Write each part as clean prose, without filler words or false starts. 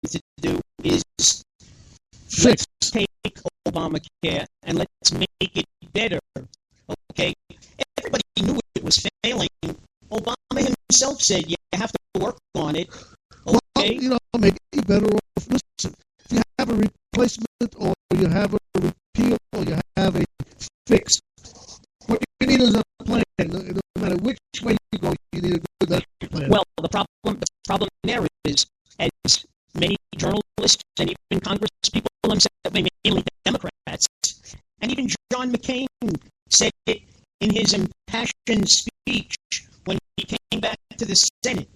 to do is let's take Obamacare and let's make it better. Okay? Everybody knew it was failing. Obama himself said you have to work on it. Okay? Well, maybe better off. Listen, if you have a replacement or you have a repeal or you have a fix, what you need is a plan. No matter which way you go, you need a good plan. Well, the problem there is, as many journalists and even Congress people themselves, mainly Democrats, and even John McCain said it in his impassioned speech when he came back to the Senate.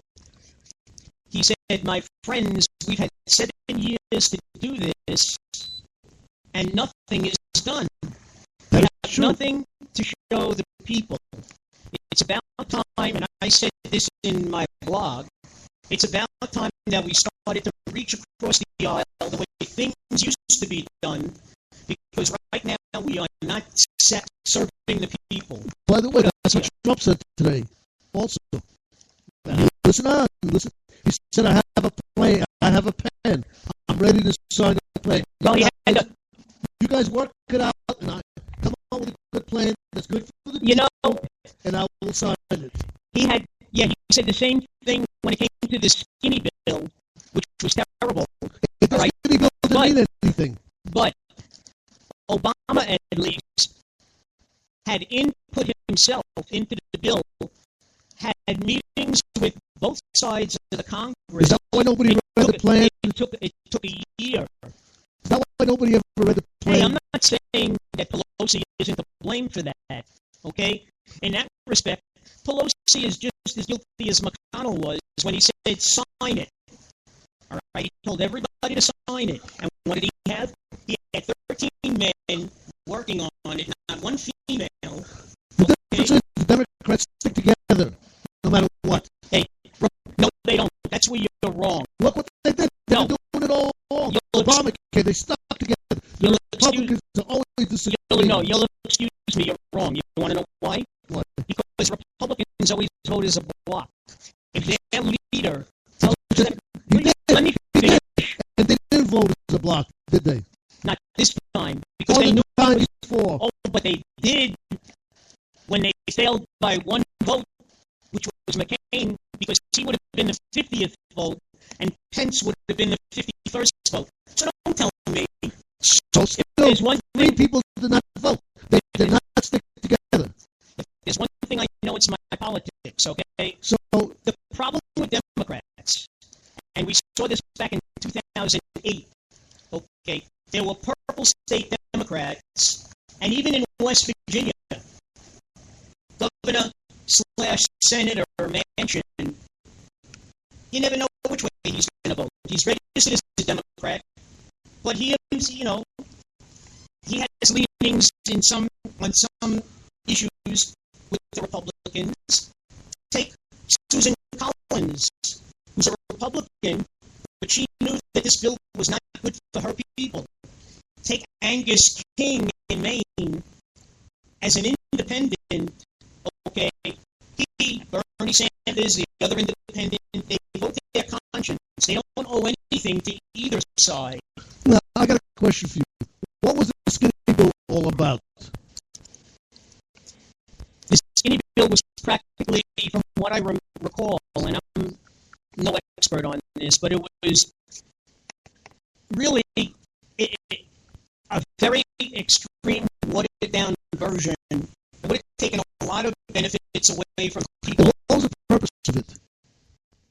He said, "My friends, we've had 7 years to do this, and nothing is done. We have nothing to show the people. It's about time," and I said this in my blog, "it's about time that we started to reach across the aisle the way things used to be done, because right now we are not serving the people." By the way, that's what Trump said today also. Listen. He said, "I have a plan. I have a pen. I'm ready to sign a plan." Well, you guys work it out, and I come up with a good plan that's good for the people, and I will sign it. He said the same thing when it came to the skinny bill, which was terrible. The skinny bill didn't mean anything. But Obama, at least, had input himself into the bill, had meetings with both sides of the Congress. Is that why nobody read the plan? It took a year. Is that why nobody ever read the plan? Hey, I'm not saying that Pelosi isn't to blame for that, okay? In that respect, Pelosi is just as guilty as McConnell was when he said, "Sign it." All right? He told everybody to sign it. And what did he have? He had 13 men working on it, not one female. The difference is the Democrats stick together, no matter what. Hey, no, they don't. That's where you're wrong. Look what they did. They're doing it all along. Obamacare, they stuck together. The Republicans are always disagreeing. You'll excuse me, you're wrong. You want to know why? Why? Because Republicans always vote as a bloc. If their leader tells them, let me finish. And they didn't vote as a bloc, did they? Not this time. Because they knew before. Oh, but they did when they failed by one vote, which was McCain, because he would have been the 50th vote, and Pence would have been the 51st vote. So don't tell me. So still, three people did not vote. They did not stick together. There's one thing I know, it's my politics, okay? So the problem with Democrats, and we saw this back in 2008, okay, there were purple state Democrats, and even in West Virginia, Governor/Senator Manchin, you never know which way he's going to vote. He's registered as a Democrat, but he has leanings on some issues with the Republicans. Take Susan Collins, who's a Republican, but she knew that this bill was not good for her people. Take Angus King in Maine as an independent. Okay, Bernie Sanders, the other independent, they vote their conscience. They don't owe anything to either side. Now, I got a question for you. What was the skinny bill all about? The skinny bill was practically, from what I recall, and I'm no expert on this, but it was really a very extreme, watered-down version. It would have taken a lot of benefits away from people. What was the purpose of it?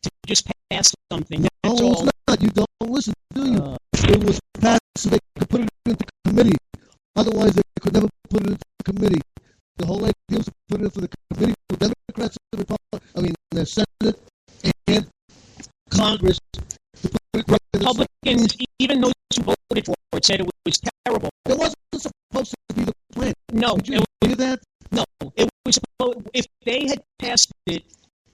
To just pass something. No, it's not. You don't listen, do you? It was passed so they could put it into committee. Otherwise, they could never put it into committee. The whole idea was to put it into the committee for Democrats and Republicans, the Senate and Congress. To put it right Republicans, even those who voted for it, said it was terrible. It wasn't supposed to be the plan. No. Did you hear that? No. It was supposed, if they had passed it,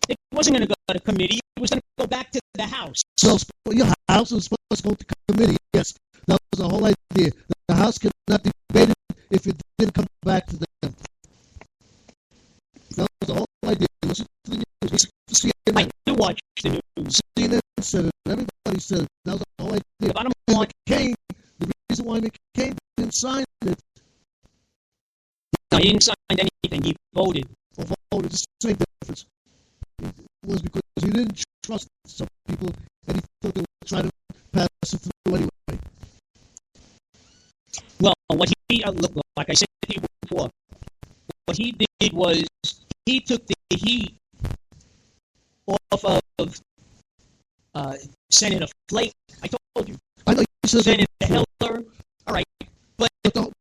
it wasn't going to go to committee. It was going to go back to the House. So your House was supposed to go to committee. Yes, that was the whole idea. The House could not debate it if it didn't come back to them. That was the whole idea. Listen to the news. Listen to CNN. I do watch the news. CNN said it. Everybody said it. That was the whole idea. The bottom And line, McCain, the reason why McCain didn't sign it no, he didn't sign anything. He voted. or voted, the same difference, was because he didn't trust some people and he thought they would try to pass it through anyway. Well, what he, look, like I said to you before, what he did was he took the heat off of Senator Flake. I told you. I know you said Senator that Heller. All right. But the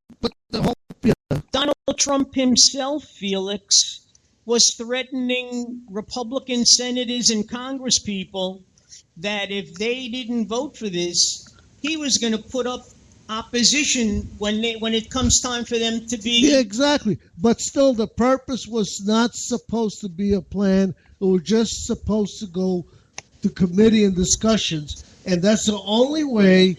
whole, yeah. Donald Trump himself, Felix, was threatening Republican senators and congresspeople that if they didn't vote for this, he was going to put up opposition when it comes time for them to be. Yeah, exactly. But still, the purpose was not supposed to be a plan. It was just supposed to go to committee and discussions. And that's the only way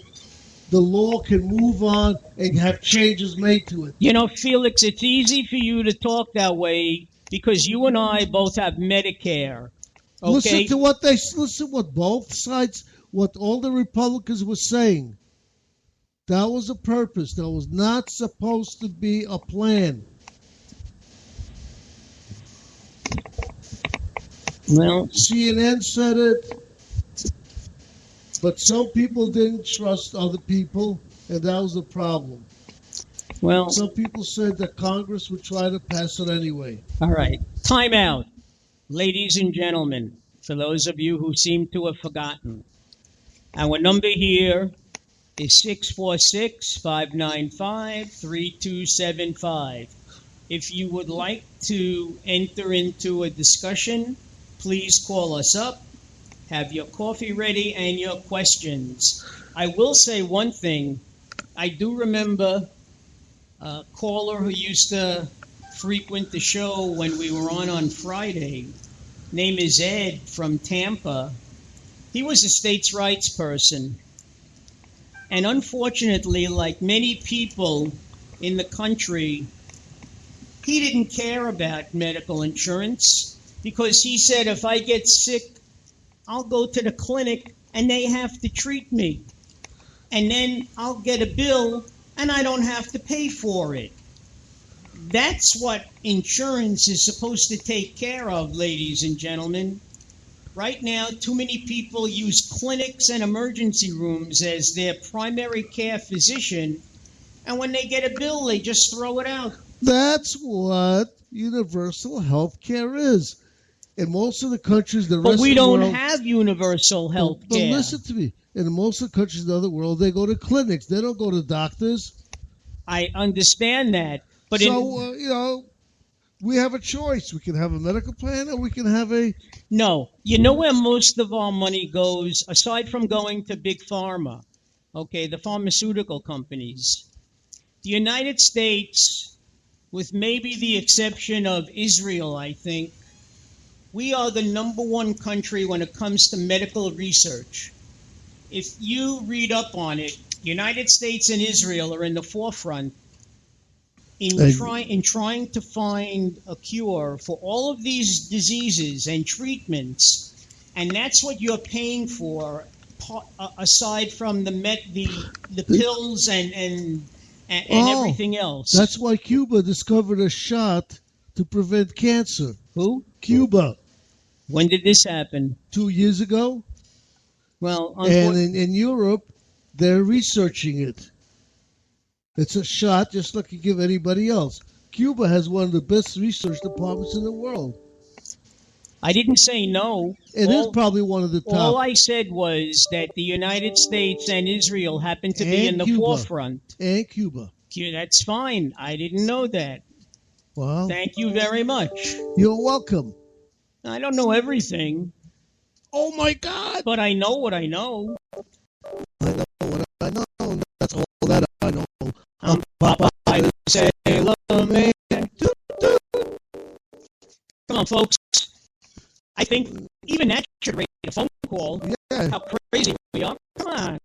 the law can move on and have changes made to it. You know, Felix, it's easy for you to talk that way because you and I both have Medicare. Okay? Listen what both sides, what all the Republicans were saying. That was a purpose. That was not supposed to be a plan. Well, CNN said it, but some people didn't trust other people, and that was a problem. well, Some people said that Congress would try to pass it anyway. all right. Time out. Ladies and gentlemen, for those of you who seem to have forgotten, our number here is 646-595-3275. If you would like to enter into a discussion, please call us up. Have your coffee ready and your questions. I will say one thing. I do remember a caller who used to frequent the show when we were on Friday. Name is Ed from Tampa. He was a states' rights person. And unfortunately, like many people in the country, he didn't care about medical insurance because he said, if I get sick, I'll go to the clinic and they have to treat me. And then I'll get a bill and I don't have to pay for it. That's what insurance is supposed to take care of, ladies and gentlemen. Right now, too many people use clinics and emergency rooms as their primary care physician, and when they get a bill, they just throw it out. That's what universal health care is. In most of the countries, the But rest we of the don't world, have universal health but care. listen to me. In most of the countries of the other world, they go to clinics. They don't go to doctors. I understand that. But So, we have a choice. We can have a medical plan or we can have a... no, you know where most of our money goes, aside from going to big pharma, okay, the pharmaceutical companies. The United States, with maybe the exception of Israel, I think, we are the number one country when it comes to medical research. If you read up on it, United States and Israel are in the forefront in trying to find a cure for all of these diseases and treatments, and that's what you're paying for, aside from the pills and everything else. That's why Cuba discovered a shot to prevent cancer. Who? Cuba. When did this happen? 2 years ago. Well, And in Europe, they're researching it. It's a shot just like you give anybody else. Cuba has one of the best research departments in the world. I didn't say no. It is probably one of the top. All I said was that the United States and Israel happen to be in the forefront. And Cuba. That's fine. I didn't know that. Well, thank you very much. You're welcome. I don't know everything. Oh, my God. But I know what I know. I know what I know. That's all that I know. I'm Popeye the Sailor Man. Come on, folks. I think even that should rate a phone call. Yeah. How crazy we are. Come on.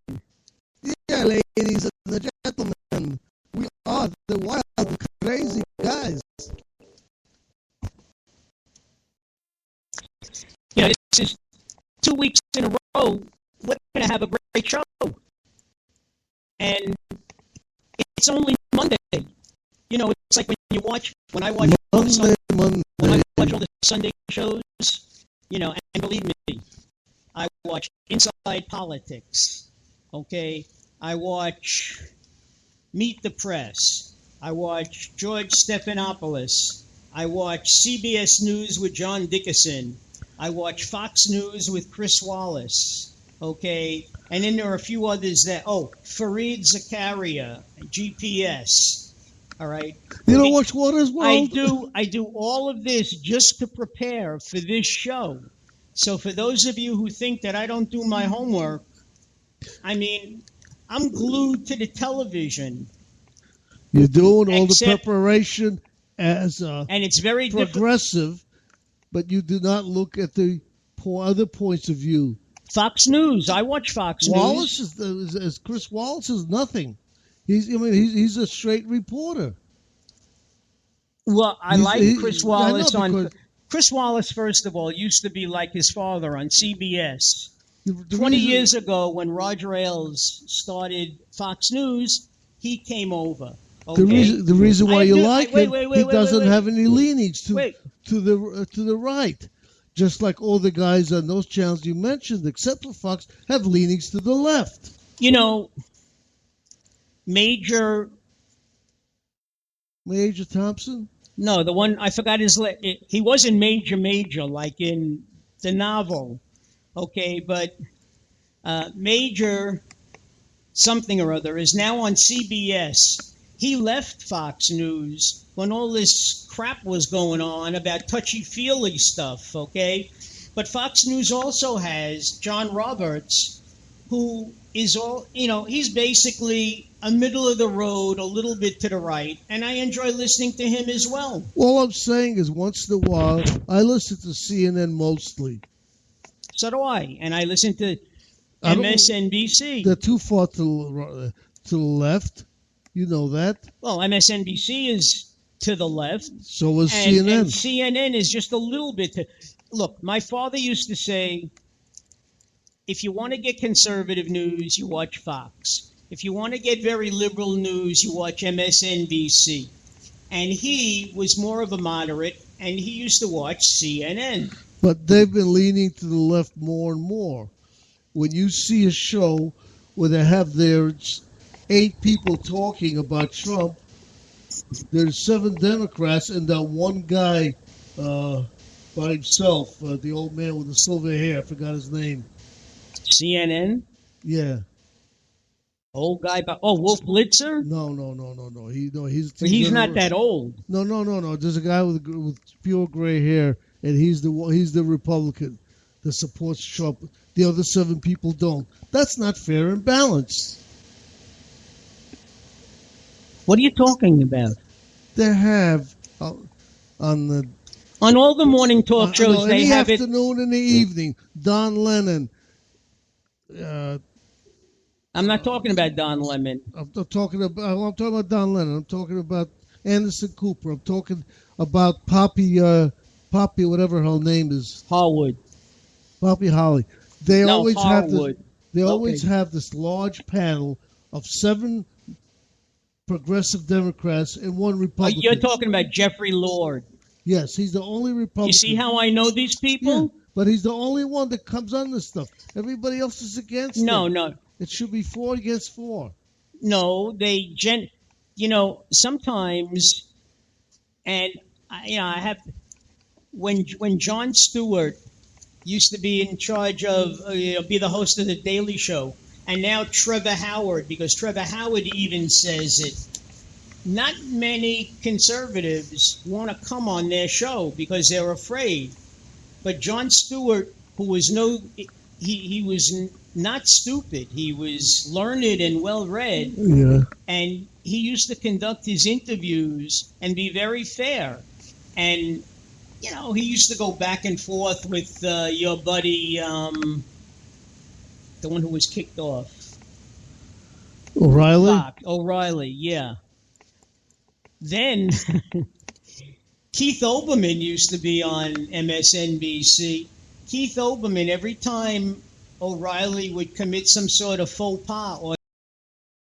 Yeah, ladies and gentlemen. We are the wild, crazy guys. You know, this is 2 weeks in a row. We're going to have a great show. and it's only Monday. You know, it's like when I watch all the Sunday shows, you know, and believe me, I watch Inside Politics, okay? I watch Meet the Press. I watch George Stephanopoulos. I watch CBS News with John Dickerson. I watch Fox News with Chris Wallace, okay? And then there are a few others Fareed Zakaria, GPS, all right? You don't watch Water's World? I do all of this just to prepare for this show. So for those of you who think that I don't do my homework, I mean, I'm glued to the television. You're doing all the preparation as and it's very progressive, but you do not look at the other points of view. Fox News. I watch Fox Wallace News. Is Chris Wallace is nothing. He's a straight reporter. Well, I like Chris Wallace Chris Wallace, first of all, used to be like his father on CBS. 20 years ago, when Roger Ailes started Fox News, he came over. Okay? The reason why you like him, he doesn't have any leanings to the right. Just like all the guys on those channels you mentioned, except for Fox, have leanings to the left. You know, Major Thompson? No, the one, I forgot he wasn't Major, like in the novel. Okay, but Major something or other is now on CBS. He left Fox News when all this crap was going on about touchy-feely stuff, okay? But Fox News also has John Roberts, who is he's basically a middle of the road, a little bit to the right, and I enjoy listening to him as well. All I'm saying is once in a while, I listen to CNN mostly. So do I, and I listen to MSNBC. They're too far to the left. You know that. Well, MSNBC is to the left. So is CNN. And CNN is just a little bit to... Look, my father used to say, if you want to get conservative news, you watch Fox. If you want to get very liberal news, you watch MSNBC. And he was more of a moderate, and he used to watch CNN. But they've been leaning to the left more and more. When you see a show where they have their 8 people talking about Trump, there's 7 Democrats and that one guy by himself, the old man with the silver hair, I forgot his name. CNN? Yeah. Old guy, Wolf Blitzer? No. He's not that old. No. There's a guy with pure gray hair, and he's the Republican that supports Trump. The other 7 people don't. That's not fair and balanced. What are you talking about? They have on all the morning talk shows. They have it in the afternoon and the evening. Don Lemon. I'm not talking about Don Lemon. I'm talking about Don Lennon. I'm talking about Anderson Cooper. I'm talking about Poppy, whatever her name is. Harwood. Poppy Holly. They always Harwood. have this large panel of 7 progressive Democrats and 1 Republican. You're talking about Jeffrey Lord. Yes, he's the only Republican. You see how I know these people? Yeah, but he's the only one that comes on this stuff. Everybody else is against him. No. It should be 4 against 4. No, sometimes, and I have, when Jon Stewart used to be in charge of, be the host of The Daily Show, and now Trevor Howard, because Trevor Howard even says it, not many conservatives want to come on their show because they're afraid. But Jon Stewart, who was he was not stupid. He was learned and well-read. Yeah. And he used to conduct his interviews and be very fair. And, he used to go back and forth with your buddy, the one who was kicked off. O'Reilly? O'Reilly, yeah. Then Keith Olbermann used to be on MSNBC. Keith Olbermann, every time O'Reilly would commit some sort of faux pas or